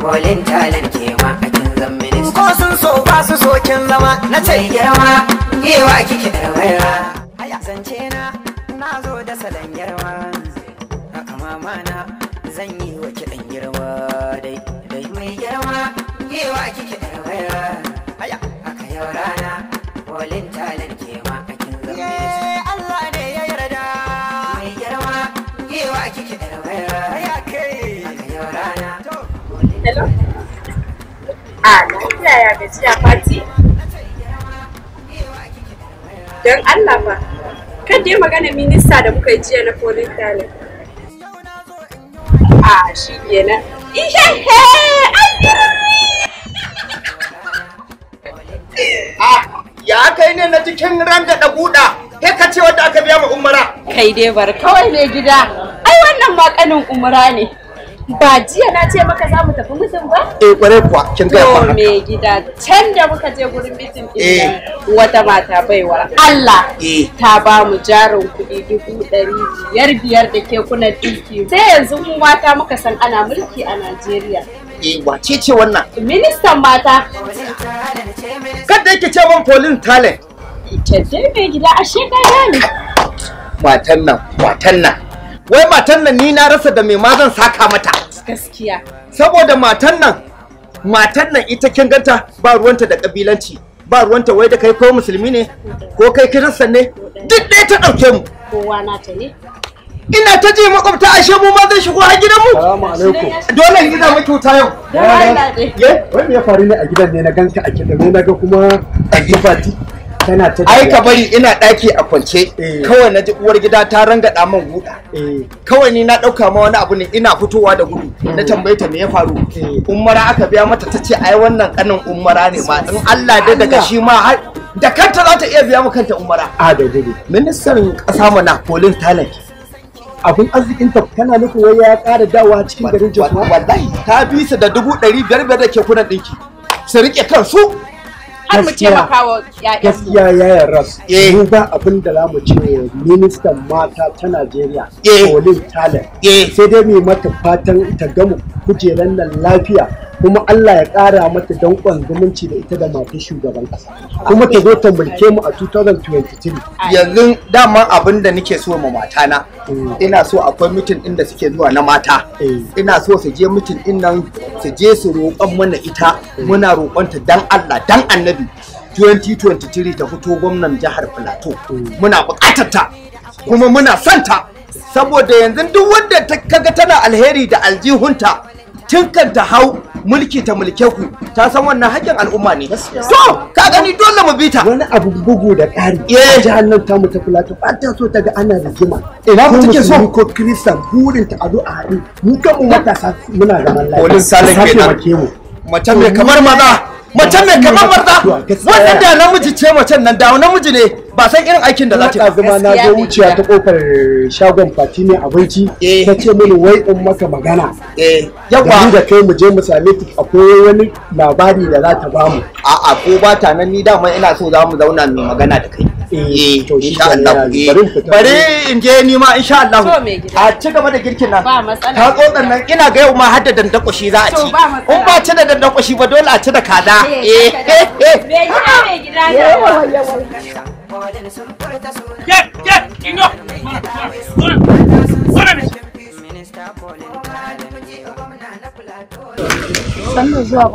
polin talent ke ma akin zan minista. Ko sun so ba su so kin zama na ce girma gewa kike da waiwa. Haya zance na zo da salon girma. Haka mama na zan yi wa kiɗan girma dai mai girma gewa kike da waiwa. Haya haka yau rana polin talent ke ma akin zan minista. Allah ne ya yarda mai girma gewa kike da waiwa. Haya kai haka yau rana. Hello? Lafiya ya gajiya Fati? Don Allah fa, kan dai magana minista da muka yi jiya na polin talent. Shi kenan. Ihehe! Ya kai ne na cikin ranga da guda, kai ka ce wanda aka biya mu umara. Kai dai bar kawai ne gida. Ai wannan ma kanin umara ne. Ba jiya na ce maka za mu tafi mutum ba? Kwarai kuwa, kin ga To me gida can da muka je gurin mitin ɗin wata mata baiwa Allah ta ba mu jarin kuɗi 500,000 da kekunan dinki. Sai yanzu mu mata muka san ana mulki a Najeriya. Wace ce wannan? Ministan mata. Kada yake ce man polin talent. Ita dai me gida ashe kai ne. Matan nan. Wai matan nan ni na rasa da me ma zan saka mata. Gaskiya. Saboda matan nan ita kin ganta ba ruwanta da kabilanci, ba ruwanta wai da kai ko musulmi ne ko kai kiristan ne, duk ɗaya ta ɗauke mu. Kowa na ta ne. Ina ta je makwabta ashe mu ma zai shigo a gidan mu. Assalamu alaikum. Dole in gida muke wuta yau. Wai me ya faru ne a gidan ne na ganka a kidan ne naga kuma Fati tana ta ai ka bari ina daki a kwance kawai naji uwar gida ta rangada man guda kawai ni na dauka ma wani abu ne ina fitowa da gudu na tambaye ta me ya faru umara aka biya mata tace ai wannan kanin umara ne ma in Allah da daga shi ma da kanta za ta iya biya mu kanta umara da gudu. Ministan kasa mana polin talent Abin arzikin ta kana nufin wai ya ƙara dawowa cikin garin Jos. Wallahi ta bi su da 500,000 da ke kunan dinki su rike kansu. Har mu taimaka wa ƴaƴanmu. Gaskiya yayan ras. Mu ba abin da zamu ce ministan mata ta Najeriya polin talent. Sai dai mu mata fatan ta gama kujeran nan lafiya kuma Allah ya ƙara mata danƙon zumunci da ita da matar shugaban ƙasa. Kuma ta zo ta mulke mu a 2023. Yanzu dama abin da nake so ma matana ina so akwai mitin din da suke zuwa na mata ina so su je mitin din nan su je su roƙon mana ita muna roƙonta dan Allah dan Annabi 2023 ta fito gwamnan jihar Plateau muna buƙatar ta kuma muna son ta saboda yanzu duk wanda kaga tana alheri da aljihunta tinkan ta hau mulki ta mulke ku ta san wannan haƙƙin al'umma ne to ka gani dole mu bi ta wani abu bugu da ƙari jihar nan ta mu ta Plateau ba ta so ta ga ana rigima ina ku take so ko Kristan burin ta a zo a haɗu mu kan mu matasa muna zaman lafiya polin talent kenan mace mai kamar maza wannan da namiji ce macen nan da namiji ne ba san irin aikin da za ta zama na zo wuciya ta kofar shagon Fati ne abinci ta ce mini wai in maka magana yawa da kai mu je mu same ki akwai wani labari da za ta bamu a'a ko ba ta nan ni dama ina so za mu zauna mu magana da kai to insha Allah bari in je ni ma insha Allah a ci gaba da girkin nan ba matsala ta tsotsan nan ina ga yau ma har da dandakoshi za a ci in ba ci da dandakoshi ba dole a ci da kaza me gida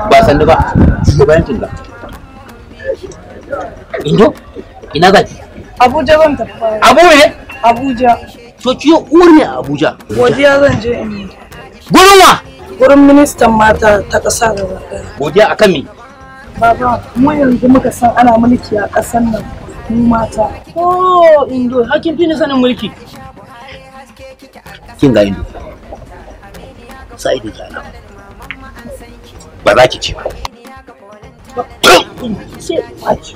ba sannu ba bayan tunda indo ina gaji Abuja zan tafi. Abu ne? Abuja. To kiyo uwar ne a Abuja. Godiya zan je in yi. Gurin wa? Gurin ministan mata ta ƙasa gaba ɗaya. Godiya akan me? Baba, mu yanzu muka san ana mulki a ƙasar nan mu mata. Oh, Indo, hakin fi ni sanin mulki. Kin ga Indo. Sai da kana. Ba za ki ci ba. Sai a ci.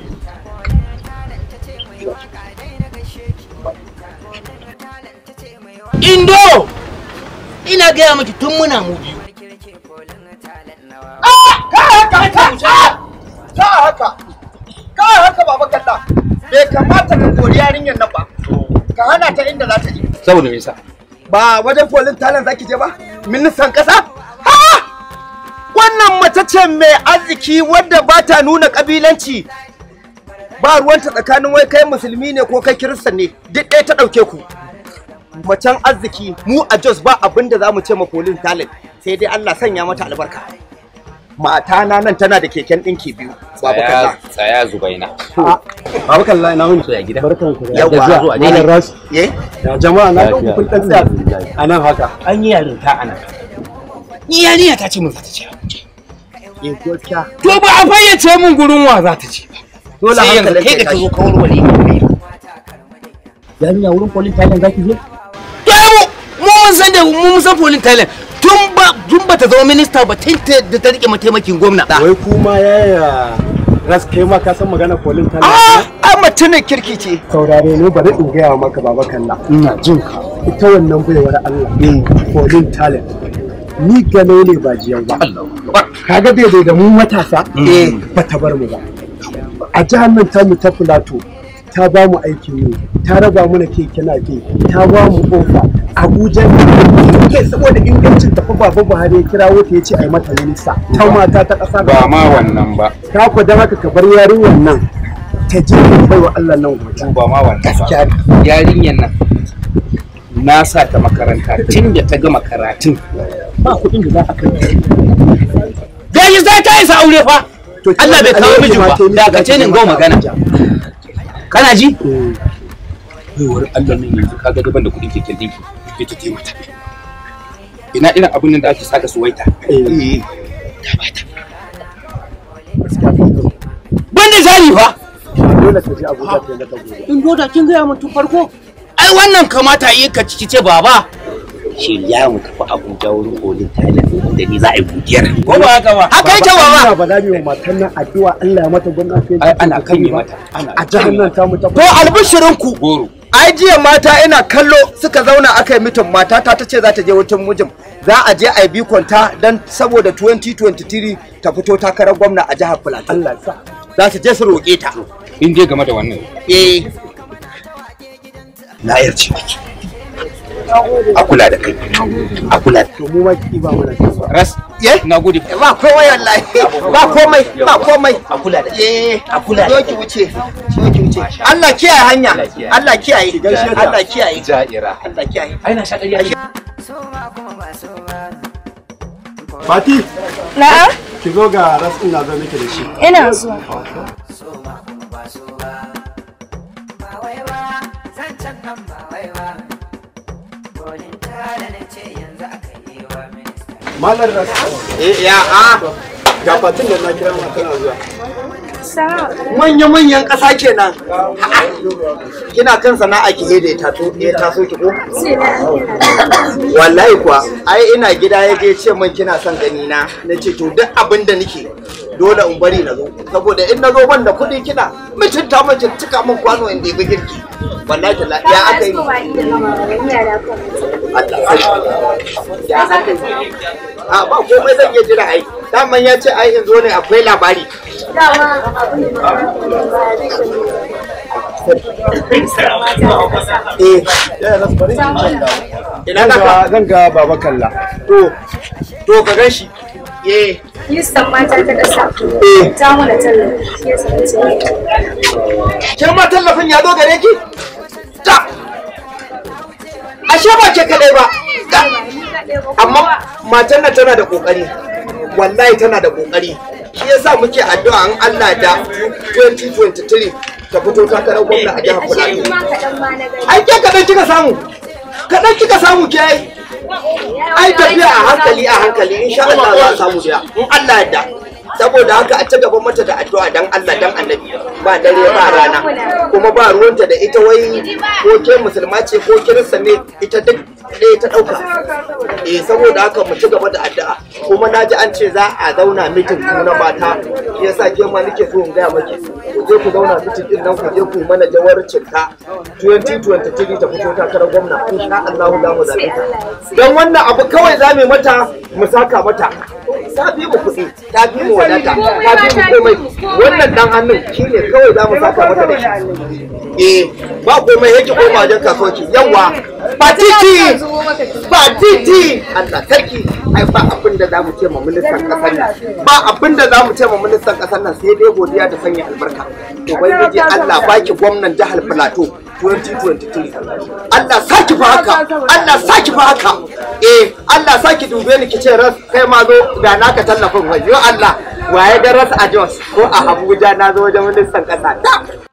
Indo! Ina gaya miki tun muna mu biyu. Ka haka baba kalla. Bai kamata ka kori yarinyar nan ba. Ka hana ta inda za ta je. Saboda me yasa? Ba wajen polin talent zaki je ba? Ministan kasa? Ha! mace ce mai arziki wadda ba ta nuna kabilanci, ba ruwanta tsakanin wai kai musulmi ne ko kai kiristan ne, duk ɗaya ta ɗauke ku. Macen arziki mu a Jos ba abin da za mu ce ma Pauline Talent sai dai Allah sanya mata albarka. Mata na nan tana da keken ɗinki biyu. Babu kalla. Tsaya Zubaina. Babu kalla ina wuni. Ya gida. Barkan ku da zuwa. Malam Ras. Eh? Ya jama'a na ga kun dan tsaya anan haka. An yi yarinta anan. Ni yarinya ta ce mun za ta ce. Eh gaskiya. To ba a fayyace mun gurin wa za ta ce. Dole hankalin kai da ka zo ka warware ni. Yarinya wurin Pauline Talent zaki je? To mu mun san da mun san Pauline Talent. Tun ba ta zama minista ba tun da ta rike mataimakin gwamna. Wai kuma yaya Ras kai ma ka san magana Pauline Talent? Ai mutumin kirki ce. Saurare ne bari in gaya maka baba kalla. Ina jin ka. Ita wannan baiwar Allah. Pauline Talent. Ni gane ne ba jiyau ba. Kaga daidai da mu matasa ba ta bar mu ba. A jihar nan ta mu ta Filato ta ba mu aikin yi, ta raba mana keke nafe, ta ba mu kofa. Abuja ne saboda ingancin tafi baba Buhari ya kirawo ta yace ai mata minista ta mata ta kasa ba ma wannan ba ka ku dan haka ka bar yarinyar nan ta je bai wa Allah nan gobe ba ma wannan gaskiya yarinyar nan na sa ta makaranta tun da ta gama karatun ba kuɗin da za a kai dai za ta isa aure fa Allah bai kawo miji ba da ka ce ni go magana kana ji baiwar Allah ne yanzu kaga daban da kuɗin keken dinki ita ta mata ina irin abun nan da ake saka su waita banda zari fa dole ka ji Abuja ta da gobe in doda kin ga mutum farko ai wannan kamata yi ka ce baba shirya mu tafi Abuja wurin Pauline Talent da ni za a yi gudiyar ko ba haka ba haka yake baba ba da biyo matan nan addu'a Allah ya mata gwamnati ana kan yi mata a jihar nan ta mu ta to albishirinku goro ai jiya mata ina kallo suka zauna aka yi mitin matata ta ce za ta je wutan mijin za a je a yi bikonta don saboda 2023 ta fito takarar gwamna a jihar Plateau. Allah sa za su je su roƙe ta in dai game da wannan na yarce miki a kula da kai a kula da to mu ma ki ba mana ras na gode ba komai wallahi ba komai a kula da a kula da ki wuce Allah kiyaye hanya Allah kiyaye Allah kiyaye ja'ira Allah kiyaye ai na sha ƙarya Fati Na'am? ki zo ga Ras ina zo miki da shi Ina zuwa. Malam Ras ya ga Fatin da na kira ma tana zuwa manya-manyan ƙasa kenan kina kan sana'a ki hede ta to taso ki ko wallahi kuwa ai ina gida yake ce min kina son gani na nace to duk abin da nake dole in bari na zo saboda in na zo ban da kuɗi kina mutunta mace cika min kwano in ɗebi girki wallahi ta ya aka yi ya aka yi a ba komai zan iya jira ai daman ya ce ai in zo ne akwai labari zan ga baba kalla to ka gan shi Ministan mata ta ƙasa ta mana tallafi ya sace. Kin ma tallafin ya zo gare ki? Ta. Ashe ba ke kadai ba. Amma matan nan tana da kokari. Wallahi tana da kokari. Shi yasa muke addu'a an Allah da 2023 ta fito takarar gwamna a jihar Plateau. Ai ke kadan kika samu. Kadan kika samu ke ai. Ai tafiya a hankali insha Allah za a samu da in Allah ya da saboda haka a ci gaban mata da addu'a dan Allah dan Annabi ba dare ba rana kuma ba ruwanta da ita wai ko ke musulma ce ko kirista ne ita duk ɗaya ta ɗauka saboda haka mu ci gaba da addu'a kuma naji an ce za a zauna mitin na mata yasa ke ma nake so in gaya maki ku je ku zauna mitin din nan ku je ku mana jawarcin ta 2023 ta fito takarar gwamna insha Allah za mu zaɓe ta dan wannan abu kawai za mu mata mu saka mata ta fi mu kuɗi ta fi mu wadata ta fi mu komai wannan dan hannun shine kawai za mu saka mata da shi ba komai yake koma wajen kasuwanci yawa Fatiti Allah sarki ai ba abin da zamu ce ma ministan kasar nan ba abin da zamu ce ma ministan kasar nan sai dai godiya da sanya albarka ubangiji Allah baki gwamnan jihar Plateau 2023 Allah saki fa haka Allah saki fa haka Allah saki dube ni kice ras kai ma zo da naka tallafin wayo Allah waye da ras a Jos ko a Abuja na zo wajen ministan kasa